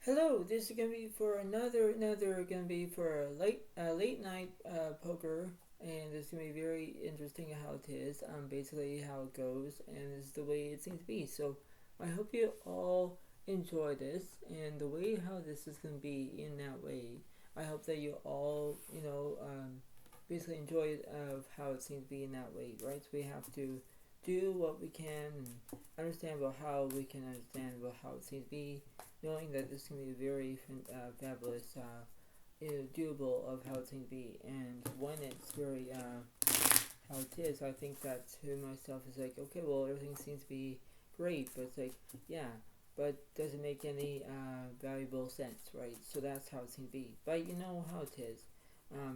Hello, this is gonna be for another gonna be for a late night poker, and it's gonna be very interesting how it is. Basically how it goes, and it's the way it seems to be. So I hope you all enjoy this, and the way how this is gonna be in that way. I hope that you all basically enjoy it of how it seems to be in that way, right? So we have to do what we can and understand about how we can understand about how it seems to be, knowing that this can be a very fabulous, doable of how it can be. And when it's very how it is, I think that to myself is like, okay, well, everything seems to be great, but it's like, yeah, but doesn't make any valuable sense, right? So that's how it seems to be. But you know how it is.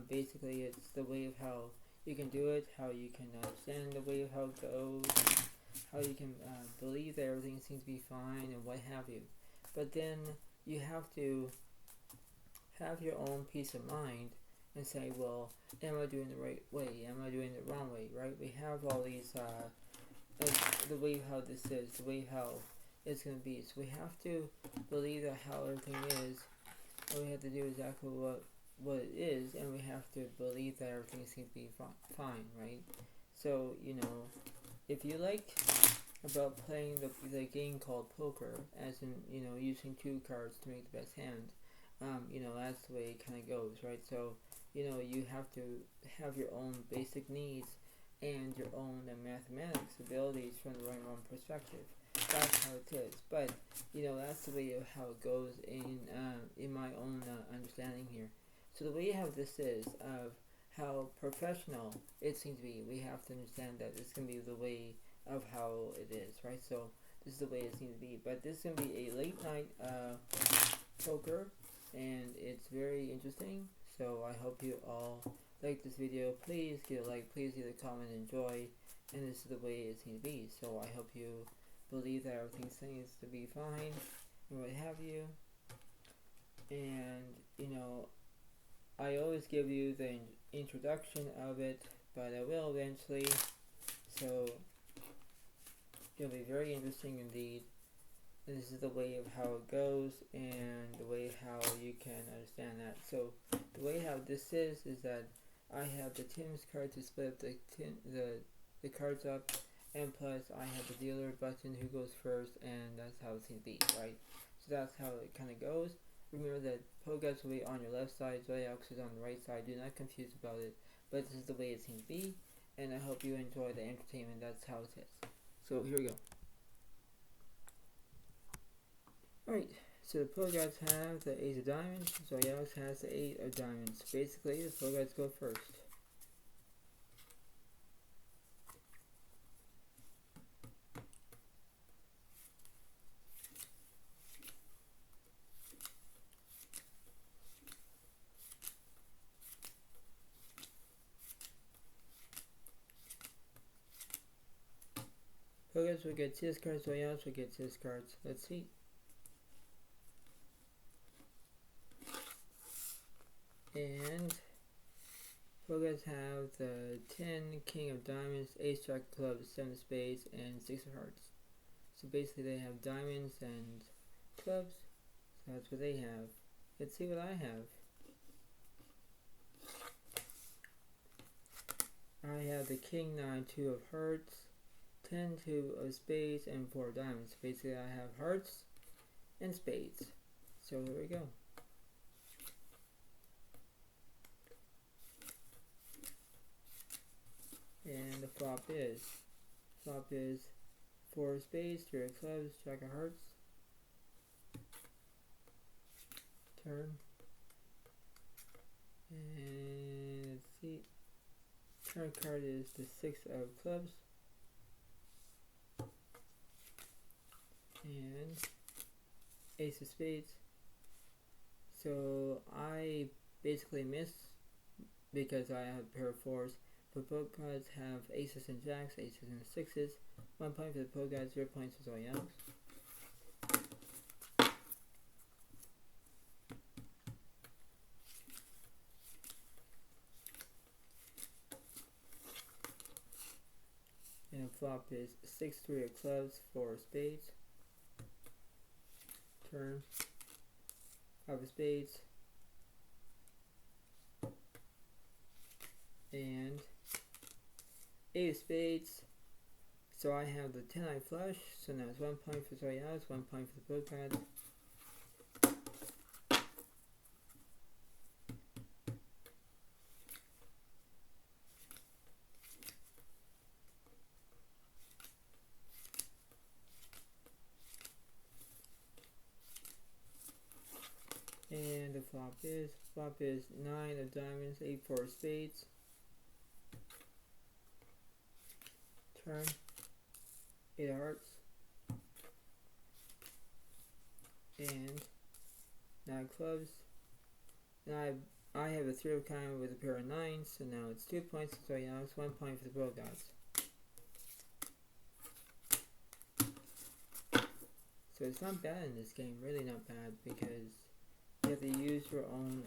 Basically, it's the way of how you can do it, how you can understand the way of how it goes, and how you can believe that everything seems to be fine and what have you. But then you have to have your own peace of mind and say, well, am I doing the right way? Am I doing the wrong way? Right? We have all these, the way how this is, the way how it's going to be. So we have to believe that how everything is. All we have to do is exactly what it is, and we have to believe that everything seems to be fine, right? So if you like about playing the game called poker, as in using two cards to make the best hand. That's the way it kind of goes, right? So you have to have your own basic needs and your own mathematics abilities from the right one perspective. That's how it is. But that's the way of how it goes in my own understanding here. So the way how this is of how professional it seems to be, we have to understand that it's gonna be the way of how it is, right? So this is the way it seems to be. But this is gonna be a late night poker, and it's very interesting. So I hope you all like this video. Please give a like, please leave a comment, enjoy, and this is the way it seems to be. So I hope you believe that everything seems to be fine and what have you. And I always give you the introduction of it, but I will eventually. So it'll be very interesting indeed. This is the way of how it goes and the way how you can understand that. So the way how this is that I have the Tim's card to split up the cards up, and plus I have the dealer button who goes first, and that's how it's going to be, right? So that's how it kind of goes. Remember that Pogas will be on your left side, Zoyox is on the right side. Do not confuse about it, but this is the way it seems to be, and I hope you enjoy the entertainment. That's how it is. So here we go. Alright, so the pro guys have the ace of diamonds, Zoyox has the eight of diamonds. Basically, the pro guys go first. Pro guys will get 6 cards, Zoyox will get 6 cards. Let's see. And pro guys have the 10 king of diamonds, ace jack of clubs, 7 of spades, and 6 of hearts. So basically they have diamonds and clubs, so that's what they have. Let's see what I have. I have the king 9, 2 of hearts, 10, 2 of spades, and 4 of diamonds. Basically I have hearts and spades. So here we go. And the flop is 4 of spades, 3 of clubs, jack of hearts. Turn. And let's see. Turn card is the 6 of clubs. And ace of spades. So I basically miss because I have a pair of 4s. But both guys have aces and jacks, aces and 6s. 1 point for the pro guys, 0 points for Zoyox. And flop is 6, 3 of clubs, 4 of spades. Turn. 5 of spades, and 8 of spades. So I have the 10-eye flush, so now it's 1 point for Zoya's, 1 point for the Bogart. And the flop is 9 of diamonds, 8 4 of spades. Turn, 8 of hearts, and 9 of clubs. And I have a 3 of kind with a pair of 9s, so now it's 2 points for Zoya's, 1 point for the Bogarts. So it's not bad in this game, really not bad, because you have to use your own,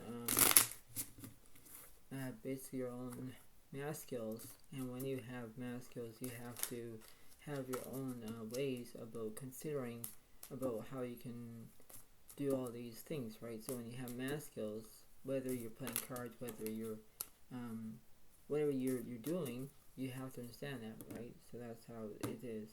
basically your own math skills, and when you have math skills, you have to have your own ways about considering about how you can do all these things, right? So when you have math skills, whether you're playing cards, whether you're, whatever you're doing, you have to understand that, right? So that's how it is.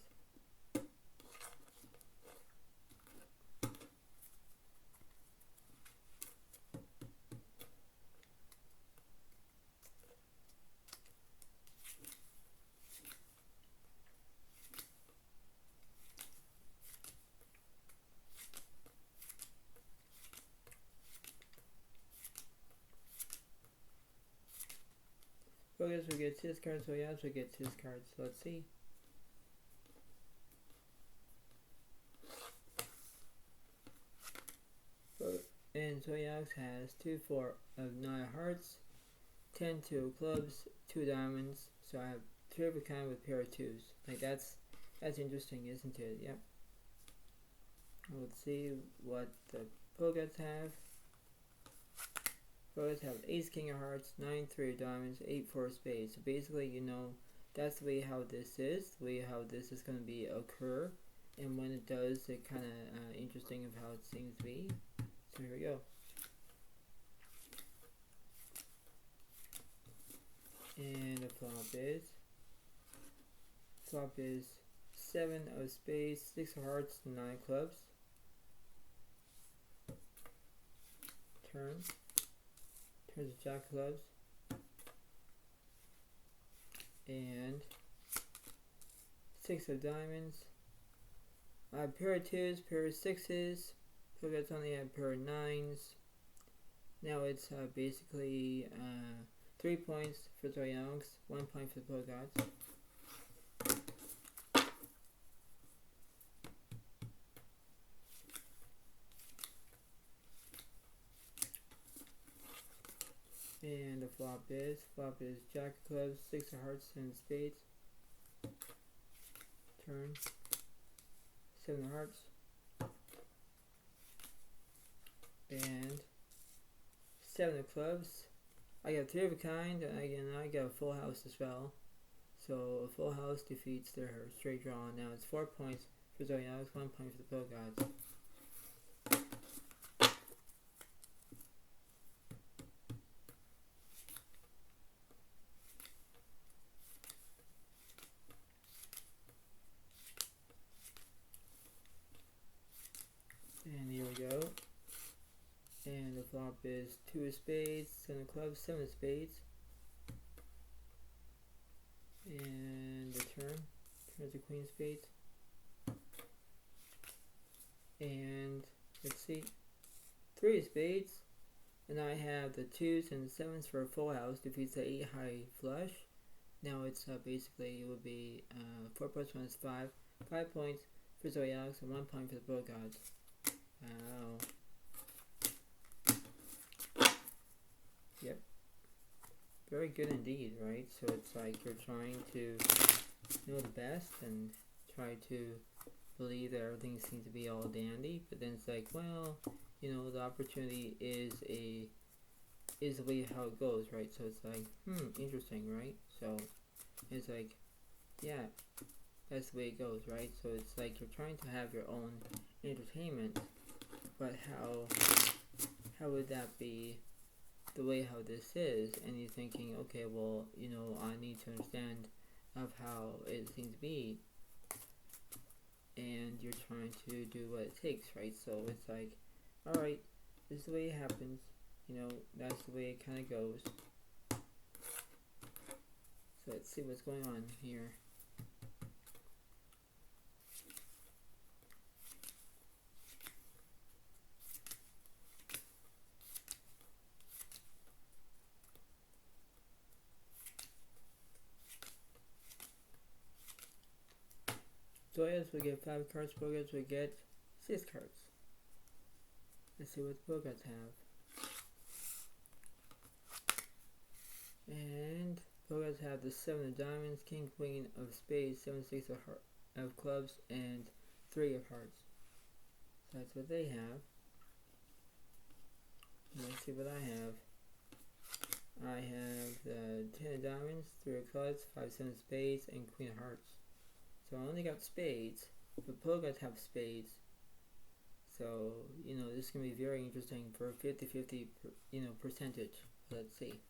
Focus, we get 6 cards, so yeah, we get 6 cards. Let's see. And Zoyax has 2 4 of 9 hearts, 10 2 of clubs, 2 diamonds. So I have 3 of a kind with a pair of 2s. Like that's interesting, isn't it? Yep. Let's see what the Pogats have. Pogats have Ace King of Hearts, 9 3 of diamonds, 8 4 of spades. So basically, you know, that's the way how this is, the way how this is going to be occur. And when it does, it kind of interesting of how it seems to be. So here we go. And the flop is 7 of spades, 6 of hearts, 9 clubs. Turns a jack of clubs. And 6 of diamonds. I have a pair of 2s, pair of 6s. Pogats only have a pair of 9s. Now it's basically 3 points for Zoyangs, 1 point for the Pogats. And the flop is jack of clubs, 6 of hearts, 7 of spades. Turn, 7 of hearts. And 7 of clubs. I got 3 of a kind, and again I got a full house as well. So a full house defeats their straight draw. Now it's 4 points for Zoyangs, 1 point for the Pogats. And here we go. And the flop is 2 of spades, 7 of clubs, 7 of spades. And the turns a queen of spades. And let's see, 3 of spades. And I have the 2s and the 7s for a full house, defeats the 8 high flush. Now it's basically, it would be 4 plus 1 is 5. 5 points for Zoyax and 1 point for the Bogarts. Wow. Yep. Very good indeed, right? So it's like you're trying to know the best and try to believe that everything seems to be all dandy, but then it's like, well, you know, the opportunity is the way how it goes, right? So it's like, interesting, right? So it's like, yeah, that's the way it goes, right? So it's like you're trying to have your own entertainment, but how how would that be the way how this is? And you're thinking, okay, well, I need to understand of how it seems to be, and you're trying to do what it takes, right? So it's like, alright, this is the way it happens, that's the way it kind of goes. So let's see what's going on here. Zoyas will get 5 cards, Bogarts will get 6 cards. Let's see what Bogarts have. And Bogarts have the 7 of diamonds, King, Queen of spades, 7, 6 of clubs, and 3 of hearts. So that's what they have. Let's see what I have. I have the 10 of diamonds, 3 of clubs, 5, 7 of spades, and Queen of hearts. So I only got spades, but Bogarts have spades. So, this is going to be very interesting for a 50-50, percentage. Let's see.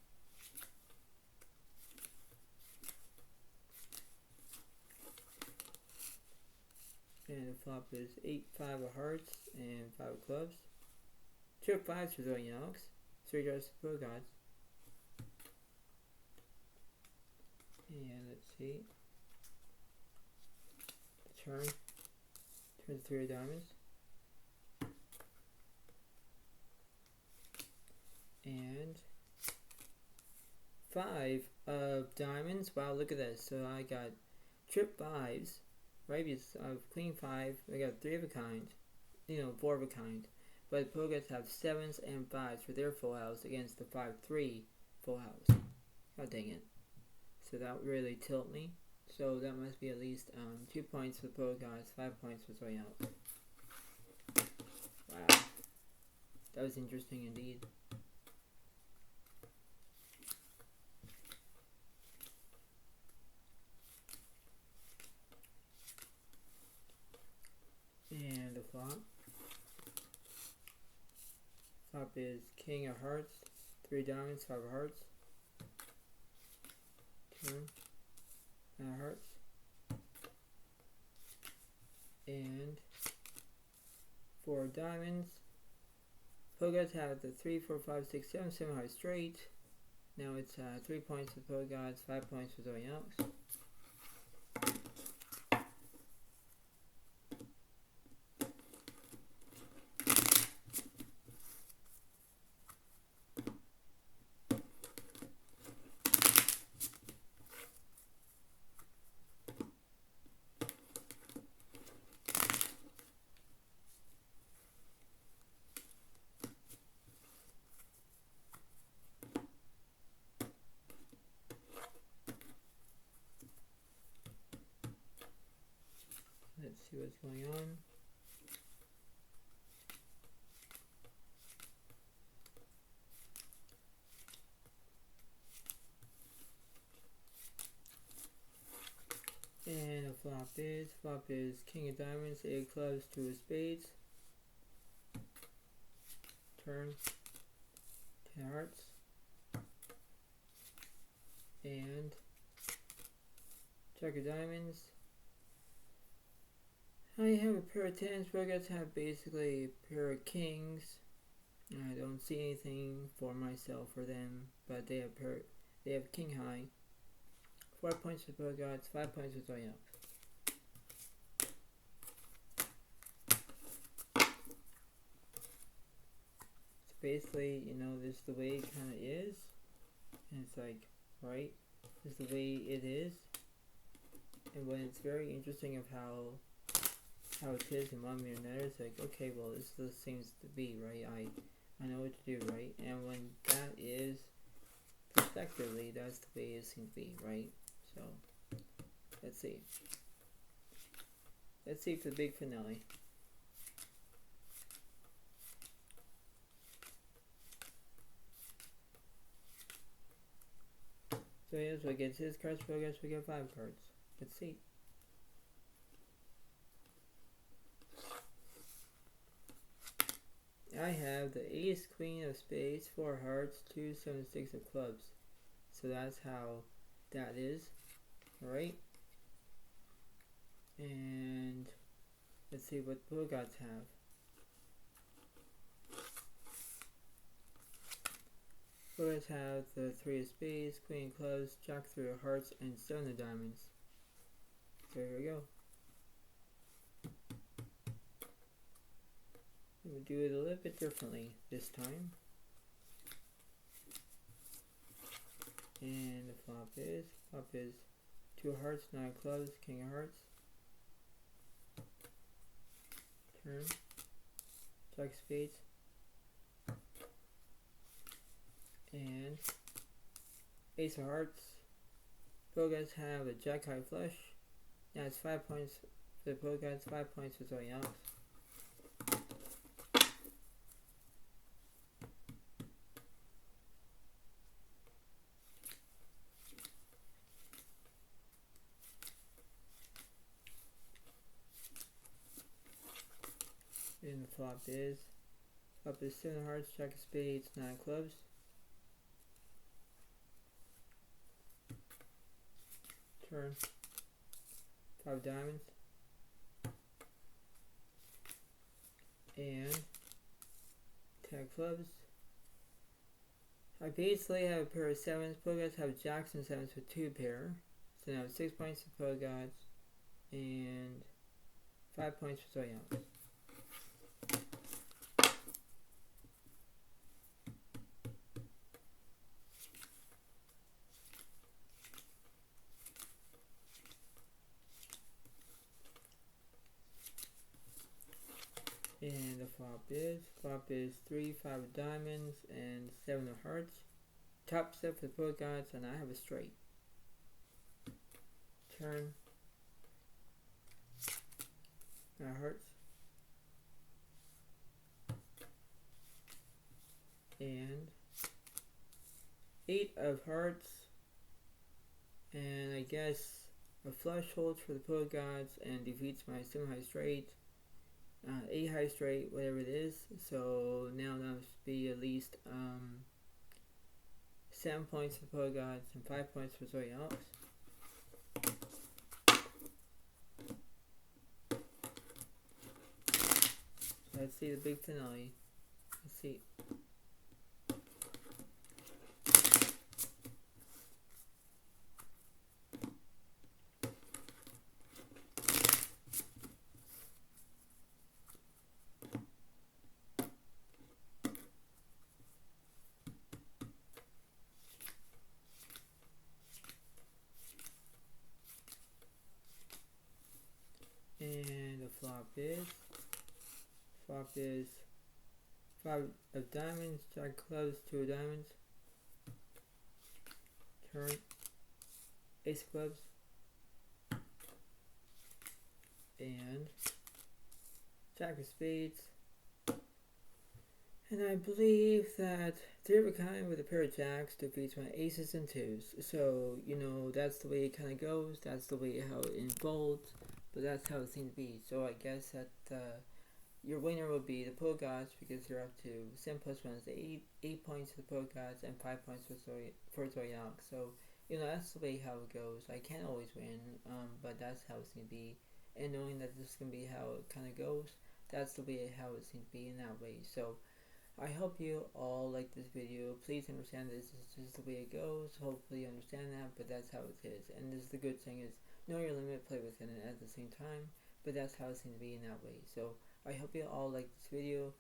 And the flop is 8, 5 of hearts, and 5 of clubs. 2 of 5s for Zoe Alex. 3 cards for Bogarts. And let's see. Turn the 3 of diamonds. And 5 of diamonds. Wow, look at this. So I got trip 5s, right? Because of queen 5, I got 3 of a kind, 4 of a kind. But Bogarts have 7s and 5s for their full house against the 5-3 full house. God dang it. So that would really tilt me. So that must be at least 2 points for Bogarts, 5 points for Zoe Alex. Wow. That was interesting indeed. And the flop. Flop is King of hearts, 3 diamonds, 5 of hearts. Turn. Hearts. And 4 diamonds. Bogarts have the 3, 4, 5, 6, 7, 7 high straight. Now it's 3 points for Bogarts, 5 points for Zoe Alex. Let's see what's going on. And the flop is King of diamonds, 8 of clubs, 2 of spades. Turn. 10 of hearts. And Jack of diamonds. I have a pair of 10s, Bogarts have basically a pair of kings. I don't see anything for myself for them, but they have king high. 4 points for Bogarts, 5 points for Zoe Alex. So basically, this is the way it kind of is, and it's like, right, this is the way it is. And when it's very interesting of how it is in one way or another, it's like, okay, well, this seems to be, right? I know what to do, right? And when that is, prospectively, that's the way it seems to be, right? So, let's see. Let's see for the big finale. So here's what gets his cards, Bogarts, we get 5 cards. Let's see. I have the ace, queen of spades, 4 hearts, 2, 7, 6 of clubs. So that's how that is. Alright. And let's see what Bogots have. Bogots have the 3 of spades, queen of clubs, jack 3 of hearts, and 7 of diamonds. So here we go. We'll do it a little bit differently this time. And the flop is 2 of hearts, 9 of clubs, king of hearts. Turn, jack of spades, and ace of hearts. Bogots have a jack high flush. Now it's 5 points for the Bogots, 5 points for Zoe Alex. And the flop is 7 of hearts, jack of spades, 9 of clubs. Turn, 5 of diamonds, and 10 of clubs. I basically have a pair of 7s. Bogots have jacks and 7s with 2 pair. So now 6 points for Bogots and 5 points for Zoe Alex. And the flop is 3, 5 of diamonds, and 7 of hearts. Top step for the Bogots, and I have a straight. Turn, 9 of hearts, and 8 of hearts, and I guess a flush holds for the Bogots and defeats my semi-high straight. 8 high straight, whatever it is. So now that must be at least 7 points for Bogots and 5 points for Zoe Alex. Let's see the big finale. Let's see. And the flop is 5 of diamonds, jack of clubs, 2 of diamonds. Turn, ace of clubs, and jack of spades. And I believe that 3 of a kind with a pair of jacks defeats my aces and 2s. So, you know, that's the way it kind of goes. That's the way how it unfolds. But that's how it seems to be. So I guess that your winner will be the Bogots because you're up to 7 plus 1 is 8 points for the Bogots and 5 points for Zoe Alex. So, you know, that's the way how it goes. I can't always win, but that's how it seems to be. And knowing that this is going to be how it kind of goes, that's the way how it seems to be in that way. So, I hope you all like this video. Please understand this is just the way it goes. Hopefully you understand that, but that's how it is. And this is the good thing is, know your limit, play within it at the same time. But that's how it seems to be in that way. So I hope you all like this video.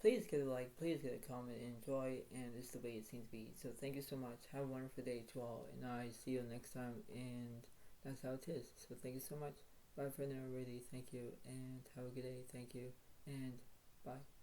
Please get a like, please get a comment, enjoy, and this is the way it seems to be. So thank you so much. Have a wonderful day to all, and I see you next time. And that's how it is. So thank you so much. Bye for now, everybody. Thank you, and have a good day. Thank you, and bye.